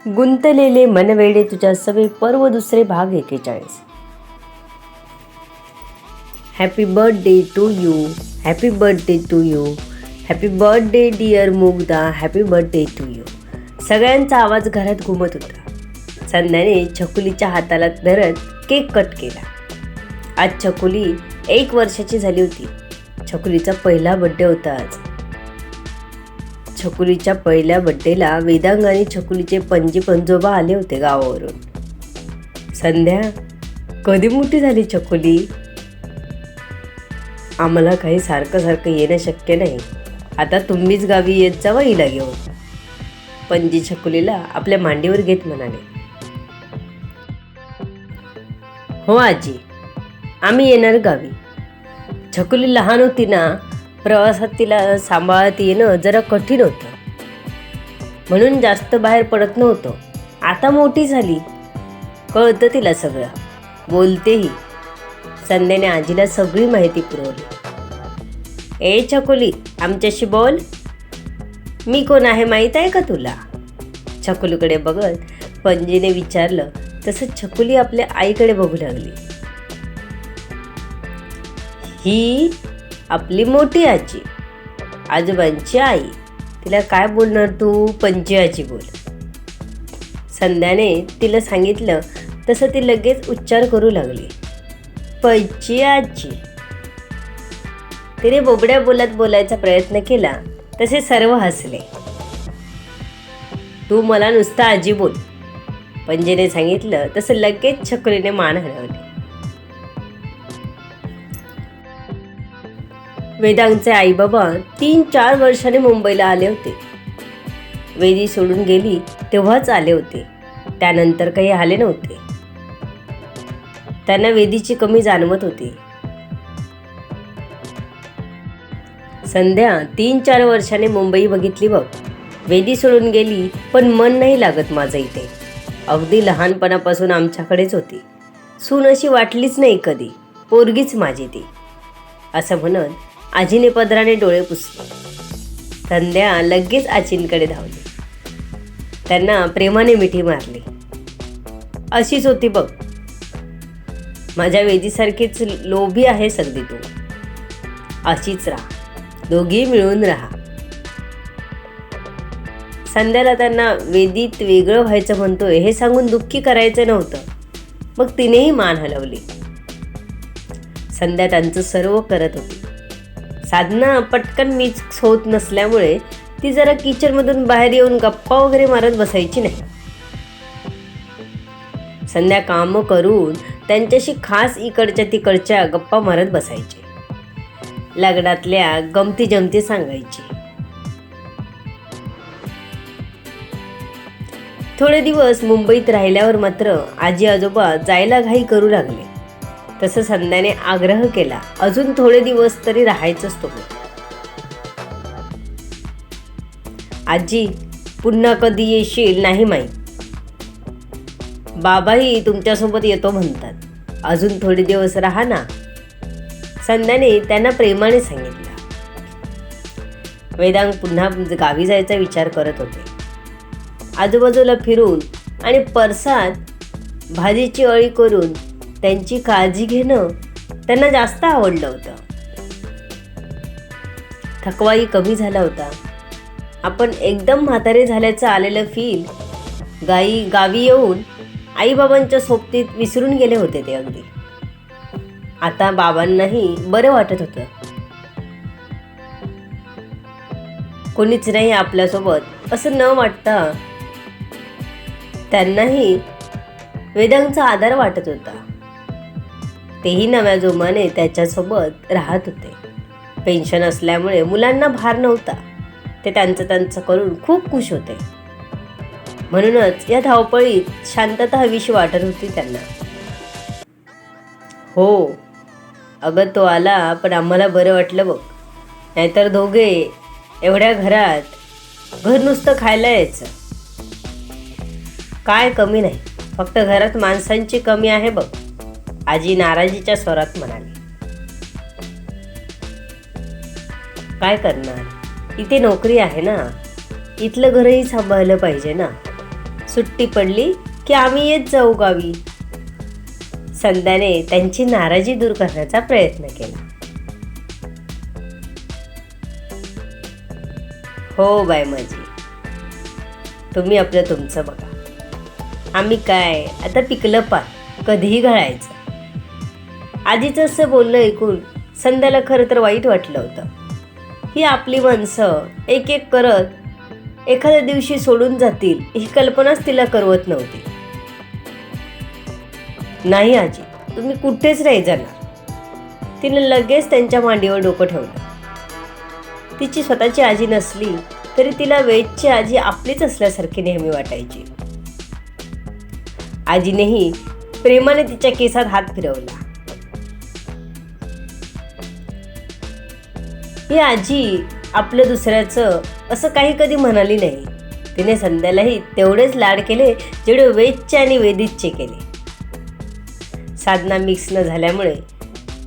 गुंतलेले मनवेडे तुझ्या सवे पर्व दुसरे भाग 41. Happy birthday to you, happy birthday to you, happy birthday dear Mugdha, happy birthday to you. सगळ्यांचा आवाज घरात घुमत होता. संध्याने छकुलीच्या हाताला धरत केक कट केला. आज छकुली 1 वर्षाची झाली होती. छकुलीचा पहिला बर्थडे होता आज. छकुलीच्या पहिल्या बर्थडेला वेदांग आणि छकुलीचे पणजी पणजोबा आले होते गावावरून. संध्या, कधी मोठी झाली छकुली? आम्हाला काही सारखं सारखं येणं शक्य नाही. आता तुम्हीच गावी येत जावा हिला घेऊन. पणजी छकुलीला आपल्या मांडीवर घेत म्हणाले. हो आजी, आम्ही येणार गावी. छकुली लहान होती ना, प्रवासात तिला सांभाळत येणं जरा कठीण होतं, म्हणून जास्त बाहेर पडत नव्हतं. आता मोठी झाली, कळतं तिला सगळं, बोलतेही. संध्याने आजीला सगळी माहिती पुरवली. ए छकुली, आमच्याशी बोल. मी कोण आहे माहीत आहे का तुला? छकुलीकडे बघत पणजीने विचारलं. तसं छकुली आपल्या आईकडे बघू लागली. ही आपली मोठी आजी, आजोबांची आई. तिला काय बोलणार तू? पणजी आजी बोल. संध्याने तिला सांगितलं तसं ती लगेच उच्चार करू लागली. पणजी आजी. तिने बोबड्या बोलत बोलायचा प्रयत्न केला तसे सर्व हसले. तू मला नुसता आजी बोल, पणजीने सांगितलं तसं लगेच छकुलीने मान हलवली. वेदांगचे आई बाबा 3-4 वर्षांनी मुंबईला आले होते. वेदी सोडून गेली तेव्हाच आले होते. त्यानंतर काही आले नव्हते. त्यांना वेदीची कमी जाणवत होती. संध्या, 3-4 वर्षांनी मुंबई बघितली बघ. वेदी सोडून गेली, पण मन नाही लागत माझं इथे. अगदी लहानपणापासून आमच्याकडेच होती. सून अशी वाटलीच नाही कधी, पोरगीच माझी ती. असं म्हणत आजीने पदराने डोळे पुसले. संध्या लगेच आजींकडे धावली. त्यांना प्रेमाने मिठी मारली. अशीच होती बघ, माझ्या वेदीसारखीच लोभी आहे सगळी तू. अशीच राहा, दोघी मिळून राहा. संध्याला त्यांना वेदीत वेगळं व्हायचं म्हणतोय हे सांगून दुःखी करायचं नव्हतं. मग तिनेही मान हलवली. संध्या त्यांचं सर्व करत होती. साधना पटकन मिक्स होत नसल्यामुळे ती जरा किचनमधून बाहेर येऊन गप्पा वगैरे मारत बसायची नाही. संध्या कामं करून त्यांच्याशी खास इकडच्या तिकडच्या गप्पा मारत बसायचे. लग्नातल्या गमती जमती सांगायची. थोडे दिवस मुंबईत राहिल्यावर मात्र आजी आजोबा जायला घाई करू लागले. तसं संध्याने आग्रह केला, अजून थोडे दिवस तरी राहायचंच तुम्ही. आजी, पुन्हा कधी येशील नाही माहीत. बाबाही तुमच्यासोबत येतो म्हणतात. अजून थोडे दिवस राहा ना, संध्याने त्यांना प्रेमाने सांगितलं. वेदांग पुन्हा गावी जायचा विचार करत होते. आजूबाजूला फिरून आणि परसात भाजीची अळी करून त्यांची काळजी घेणं त्यांना जास्त आवडलं होतं. थकवाही कमी झाला होता. आपण एकदम म्हातारे झाल्याचं आलेलं फील गावी येऊन आईबाबांच्या सोबतीत विसरून गेले होते ते अगदी. आता बाबांनाही बरं वाटत होतं. कोणीच नाही आपल्यासोबत असं न वाटता त्यांनाही वेदांगचा आधार वाटत होता. तेही नव्या जोमाने त्याच्यासोबत राहत होते. पेन्शन असल्यामुळे मुलांना भार नव्हता. ते त्यांचं करून खूप खुश होते. म्हणूनच या धावपळीत शांतता हवीशी वाटत होती त्यांना. हो अगं, तो आला पण आम्हाला बरं वाटलं बघ. नाहीतर दोघे एवढ्या घरात घर नुसतं खायला यायचं. काय कमी नाही, फक्त घरात माणसांची कमी आहे बघ, आजी नाराजीच्या स्वरात म्हणाली. काय करणार, इथे नोकरी आहे ना, इथलं घरही सांभाळलं पाहिजे ना. सुट्टी पडली की आम्ही येत जाऊ गावी. संध्याने त्यांची नाराजी दूर करण्याचा प्रयत्न केला. हो बाय माझी, तुम्ही आपलं तुमचं बघा. आम्ही काय आता पिकलं पान कधीही घालायचं. आजीचं असं बोलणं ऐकून संध्याला खरं तर वाईट वाटलं होतं. ही आपली माणसं एक एक करत एखाद्या दिवशी सोडून जातील ही कल्पनाच तिला करवत नव्हती. नाही आजी, तुम्ही कुठेच नाही जाणार. तिने लगेच त्यांच्या मांडीवर डोकं ठेवलं. तिची स्वतःची आजी नसली तरी तिला वेदची आजी आपलीच असल्यासारखी नेहमी वाटायची. आजीनेही प्रेमाने तिच्या केसात हात फिरवला. ही आजी आपलं दुसऱ्याचं असं काही कधी म्हणाली नाही. तिने संध्यालाही तेवढेच लाड केले जेवढे वेदचे आणि वेदितचे केले. साधना मिक्स न झाल्यामुळे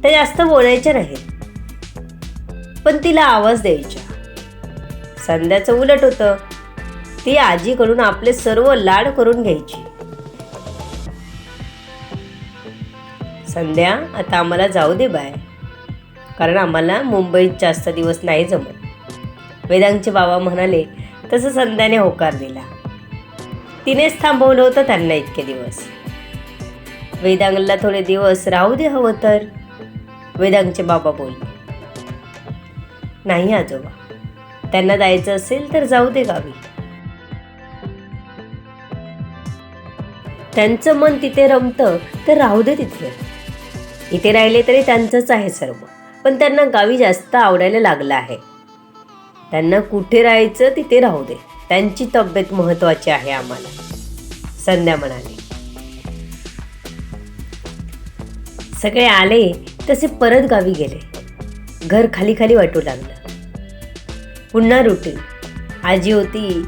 त्या जास्त बोलायच्या नाहीत, पण तिला आवाज द्यायच्या. संध्याचं उलट होतं. ती आजीकडून आपले सर्व लाड करून घ्यायची. संध्या, आता आम्हाला जाऊ दे बाय, कारण आम्हाला मुंबईत जास्त दिवस नाही जमत. वेदांगचे बाबा म्हणाले तसं संध्याने होकार दिला. तिनेच थांबवलं होतं त्यांना इतके दिवस. वेदांगला थोडे दिवस राहू दे हवं तर. वेदांगचे बाबा बोलले, नाही आजोबा, त्यांना जायचं असेल तर जाऊ दे गावी. त्यांचं मन तिथे रमतं तर राहू दे तिथे. इथे राहिले तरी त्यांचंच आहे सर्व, पण त्यांना गावी जास्त आवडायला लागलं आहे. त्यांना कुठे राहायचं तिथे राहू दे. त्यांची तब्येत महत्वाची आहे आम्हाला, संध्या म्हणाली. सगळे आले तसे परत गावी गेले. घर खाली खाली वाटू लागलं. पुन्हा रुटीन. आजी होती.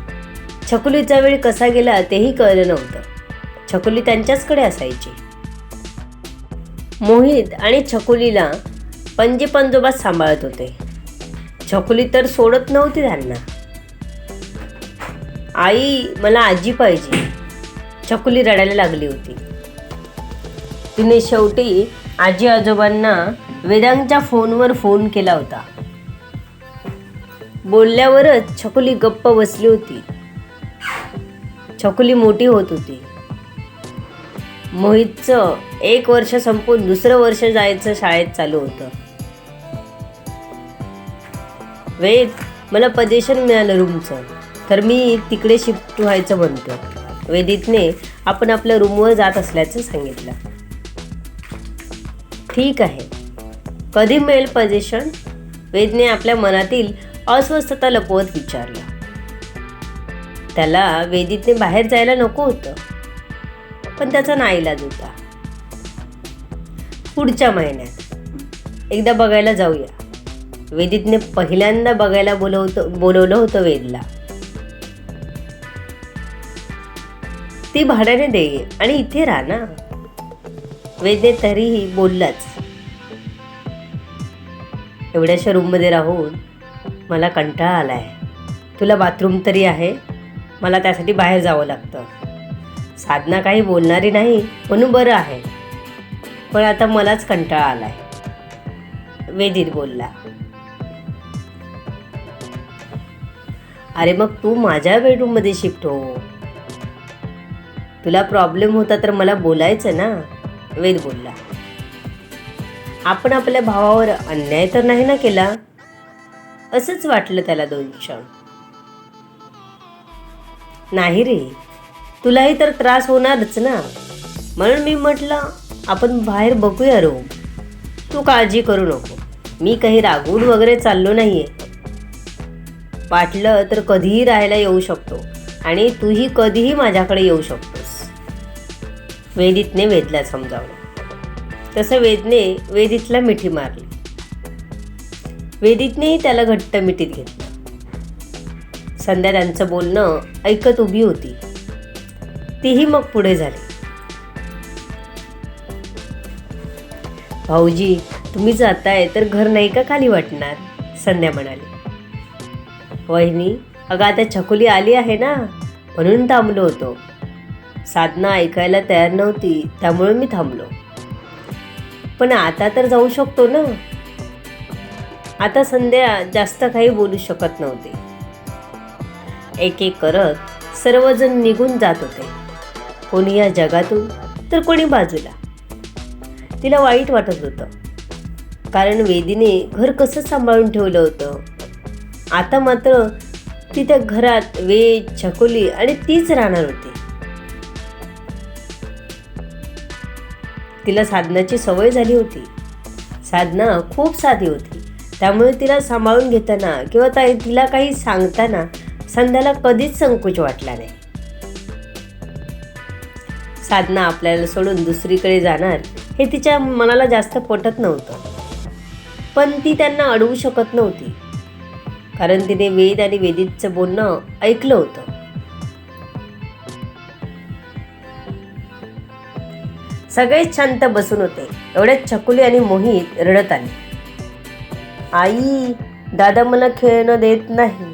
छकुलीचा वेळ कसा गेला तेही कळलं नव्हतं. छकुली त्यांच्याचकडे असायची. मोहित आणि छकुलीला पणजी पंजोबा सांभाळत होते. छकुली तर सोडत नव्हती त्यांना. आई, मला आजी पाहिजे. छकुली रडायला लागली होती. तिने शेवटी आजी आजोबांना वेदांगच्या फोनवर फोन केला होता. बोलल्यावरच छकुली गप्प बसली होती. छकुली मोठी होत होती. मोहितचं 1 वर्ष संपून दुसरं वर्ष जायचं शाळेत चालू होतं. वेद, मला पोझिशन मिळालं रूमचं, तर मी तिकडे शिफ्ट व्हायचं म्हणतो. वेदितने आपण आपल्या रूमवर जात असल्याचं सांगितलं. ठीक आहे, कधी मिळेल पोझिशन? वेदने आपल्या मनातील अस्वस्थता लपवत विचारलं. त्याला वेदितने बाहेर जायला नको होतं, पण त्याचा नाईलाज होता. पुढच्या महिन्यात एकदा बघायला जाऊया. वेदितने पहिल्यांदा बघायला बोलवलं होतं वेदला. ती भाड्याने दे आणि इथे राहा ना. वेदने तरीही बोललाच, एवढ्याशा रूममध्ये राहून मला कंटाळा आलाय. तुला बाथरूम तरी आहे? मला त्यासाठी बाहेर जावं लागतं. साधना काही बोलणारी नाही म्हणून बरं आहे, पण आता मलाच कंटाळा आलाय, वेदित बोलला. अरे मग तू माझ्या बेडरूममध्ये शिफ्ट हो. तुला प्रॉब्लेम होता तर मला बोलायचं ना, वेद बोलला. आपण आपल्या भावावर अन्याय तर नाही ना केला? असंच वाटलं त्याला 2 क्षण. नाही रे, तुलाही तर त्रास होणारच ना, म्हणून मी म्हटलं आपण बाहेर बघूया रूम. तू काळजी करू नको. मी काही रागून वगैरे चाललो नाहीये. वाटलं तर कधीही राहायला येऊ शकतो आणि तूही कधीही माझ्याकडे येऊ शकतोस. वेदितने वेदला समजावलं. तसं वेदने वेदितला मिठी मारली. वेदितनेही त्याला घट्ट मिठीत घेतलं. संध्या त्यांचं बोलणं ऐकत उभी होती. तीही मग पुढे झाली. भाऊजी, तुम्ही जाताय तर घर नाही का खाली वाटणार? संध्या म्हणाली. वहिनी, अगं आता छकुली आली आहे ना, म्हणून थांबलो होतो. साधना ऐकायला तयार नव्हती, त्यामुळे मी थांबलो. पण आता तर जाऊ शकतो ना. आता संध्या जास्त काही बोलू शकत नव्हते. एक एक करत सर्वजण निघून जात होते, कोणी या जगातून तर कोणी बाजूला. तिला वाईट वाटत होतं, कारण वेदीने घर कसं सांभाळून ठेवलं होतं. आता मात्र ती त्या घरात वेद, छकुली आणि तीच राहणार होती. तिला साधनाची सवय झाली होती. साधना खूप साधी होती, त्यामुळे तिला सांभाळून घेताना किंवा तिला काही सांगताना संध्याला कधीच संकोच वाटला नाही. साधना आपल्याला सोडून दुसरीकडे जाणार हे तिच्या मनाला जास्त पटत नव्हतं, पण ती त्यांना अडवू शकत नव्हती, कारण तिने वेद आणि वेदितचं बोलणं ऐकलं होतं. सगळेच शांत बसून होते. एवढ्यात छकुली आणि मोहित रडत आले. आई, दादा मला खेळणं देत नाही,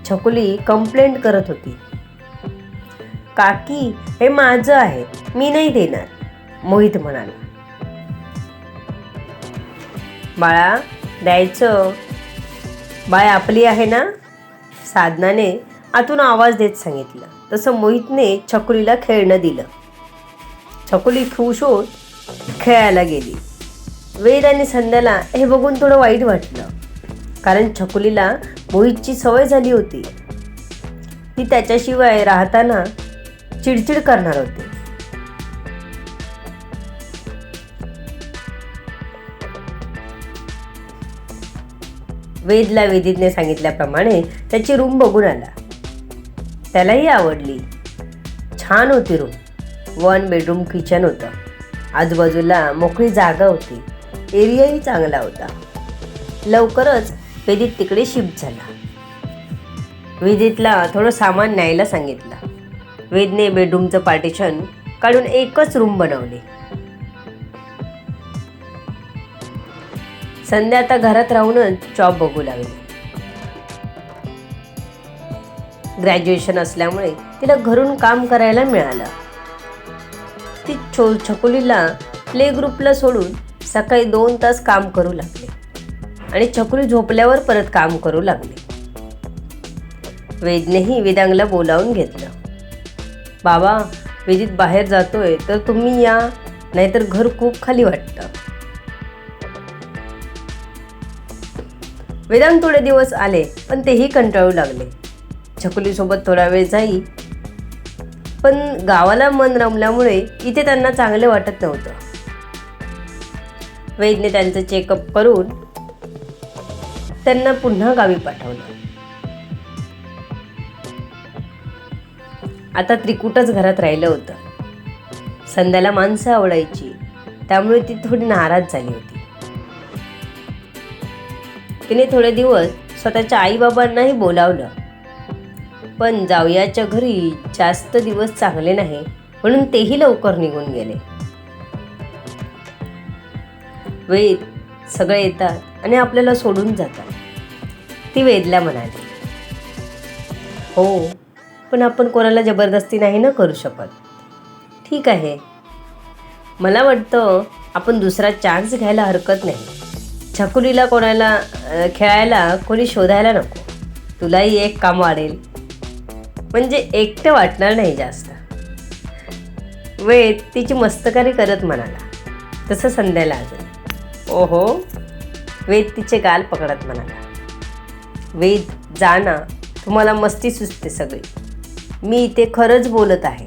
छकुली कंप्लेंट करत होती. काकी, हे माझं आहे, मी नाही देणार, मोहित म्हणाला. बाळा, द्यायचं, बाय आपली आहे ना, साधनाने आतून आवाज देत सांगितलं. तसं मोहितने छकुलीला खेळणं दिलं. छकुली खुश होत खेळायला गेली. वेद आणि संध्याला हे बघून थोडं वाईट वाटलं, कारण छकुलीला मोहितची सवय झाली होती. ती त्याच्याशिवाय राहताना चिडचिड करणार होती. वेदला वेदितने सांगितल्याप्रमाणे त्याची रूम बघून आला. त्यालाही आवडली. छान होती रूम. 1 बेडरूम किचन होतं. आजूबाजूला मोकळी जागा होती. एरियाही चांगला होता. लवकरच वेदित तिकडे शिफ्ट झाला. वेदितला थोडं सामान न्यायला सांगितलं. वेदने बेडरूमचं पार्टिशन काढून एकच रूम बनवली. संध्या आता घरात राहूनच जॉब बघू लागली. ग्रॅज्युएशन असल्यामुळे तिला घरून काम करायला मिळालं. ती छकुलीला प्ले ग्रुपला सोडून सकाळी 2 तास काम करू लागले आणि छकुली झोपल्यावर परत काम करू लागली. वेदनेही वेदांगला बोलावून घेतलं. बाबा, वेदित बाहेर जातोय तर तुम्ही या, नाहीतर घर खूप खाली वाटतं. वेदांग थोडे दिवस आले, पण तेही कंटाळू लागले. छकुलीसोबत थोडा वेळ जाई, पण गावाला मन रमल्यामुळे इथे त्यांना चांगले वाटत नव्हतं. वेदने त्यांचं चेकअप करून त्यांना पुन्हा गावी पाठवलं. आता त्रिकुटच घरात राहिलं होतं. संध्याला माणसं आवडायची, त्यामुळे ती थोडी नाराज झाली होती. तिने थोडे दिवस स्वतःच्या आईबाबांनाही बोलावलं, पण जावयाच्या घरी जास्त दिवस चांगले नाही, म्हणून तेही लवकर निघून गेले. वेद सगळे येतात आणि आपल्याला सोडून जातात, ती वेदला म्हणाली. हो, पण आपण कोणाला जबरदस्ती नाही ना करू शकत. ठीक आहे, मला वाटतं आपण दुसरा चान्स घ्यायला हरकत नाही. छकुलीला कोणाला खेळायला कोणी शोधायला नको. तुलाही एक काम वाढेल, म्हणजे एकटं वाटणार नाही जास्त. वेद तिची मस्तकरी करत म्हणाला. तसं संध्याला अजून ओहो, वेद तिचे गाल पकडत म्हणाला. वेद, जा ना, तुम्हाला मस्ती सुचते सगळी. मी इथे खरंच बोलत आहे.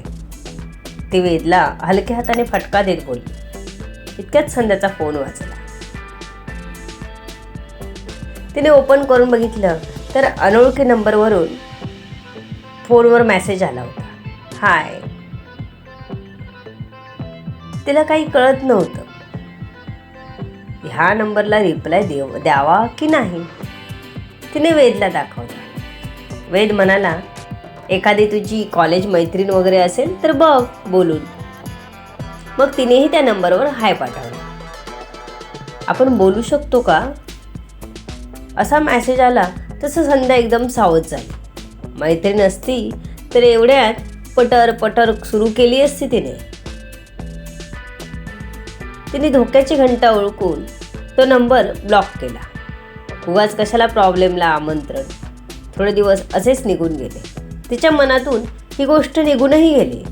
ती वेदला हलक्या हाताने फटका देत बोलली. इतक्यात संध्याचा फोन वाजला. तिने ओपन करून बघितलं तर अनोळखी नंबरवरून फोनवर मेसेज आला होता. हाय. तिला काही कळत नव्हतं. ह्या नंबरला रिप्लाय द्यावा की नाही. तिने वेदला दाखवला. वेद म्हणाला, एखादी तुझी कॉलेज मैत्रीण वगैरे असेल तर बघ बोलून. मग तिनेही त्या नंबरवर हाय पाठवला. आपण बोलू शकतो का, असा मेसेज आला. तसं संध्या एकदम सावध झाली. मैत्रीण असती तर एवढ्यात पटर पटर सुरू केली असती तिने धोक्याची घंटा ओळखून तो नंबर ब्लॉक केला. उगाच कशाला प्रॉब्लेमला आमंत्रण. थोडे दिवस असेच निघून गेले. तिच्या मनातून ही गोष्ट निघूनही गेली.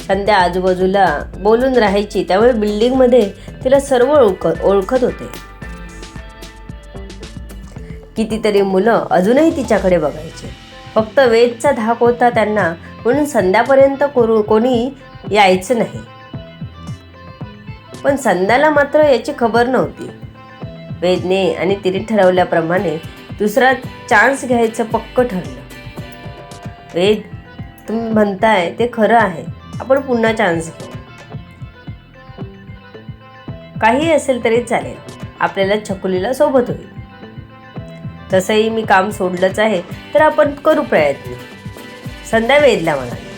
संध्या आजूबाजूला बोलून राहायची, त्यामुळे बिल्डिंगमध्ये तिला सर्व ओळखत होते. कितीतरी मुलं अजूनही तिच्याकडे बघायचे. फक्त वेदचा धाक होता त्यांना, म्हणून संध्यापर्यंत कोणी यायचं नाही. पण संध्याला मात्र याची खबर नव्हती. वेदने आणि तिने ठरवल्याप्रमाणे दुसरा चान्स घ्यायचं पक्क ठरलं. वेद, तुम्ही म्हणताय ते खरं आहे, आपण पुन्हा चान्स घेऊ. काही असेल तरी चालेल, आपल्याला छकुलीला सोबत होईल. तसंही मी काम सोडलंच आहे, तर आपण करू प्रयत्न, संध्या वेदला म्हणाली.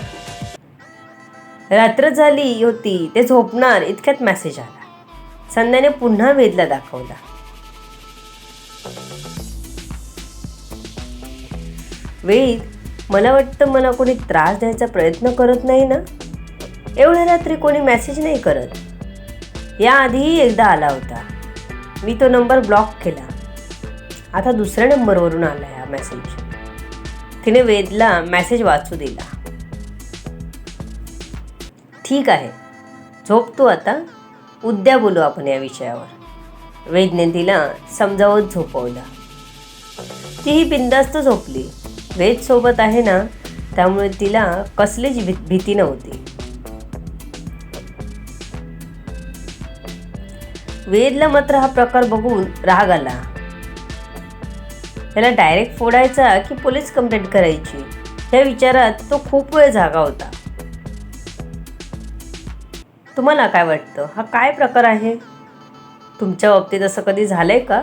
रात्र झाली होती, ते झोपणार इतक्यात मेसेज आला. संध्याने पुन्हा वेदला दाखवला. वेद, मला वाटतं मला कोणी त्रास द्यायचा प्रयत्न करत नाही ना? एवढ्या रात्री कोणी मेसेज नाही करत. याआधीही एकदा आला होता, मी तो नंबर ब्लॉक केला. आता दुसऱ्या नंबरवरून आला हा मेसेज. तिने वेदला मेसेज वाचू दिला. ठीक आहे, झोप तू आता, उद्या बोलू आपण या विषयावर. वेदने तिला समजावत झोपवलं. तीही बिंदास्त झोपली. वेद सोबत आहे ना, त्यामुळे तिला कसलीच भीती नव्हती. वेदला मात्र हा प्रकार बघून राग आला. त्याला डायरेक्ट फोडायचा की पोलीस कंप्लेंट करायची, या विचारात तो खूप वेळ जागा होता. तुम्हाला काय वाटतं, हा काय प्रकार आहे? तुमच्या बाबतीत असं कधी झालंय का?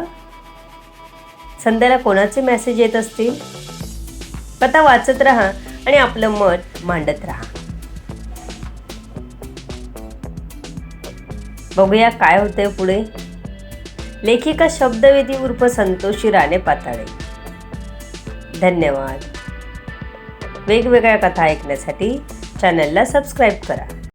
संध्याला कोणाचे मेसेज येत असतील? कथा वाचत राहा आणि आपलं मत मांडत राहा. बघूया काय होतंय पुढे. लेखिका शब्दवेदी उर्फ संतोषी राणे पाताळे. धन्यवाद. वेगवेगळ्या कथा ऐकण्यासाठी चॅनलला सबस्क्राईब करा.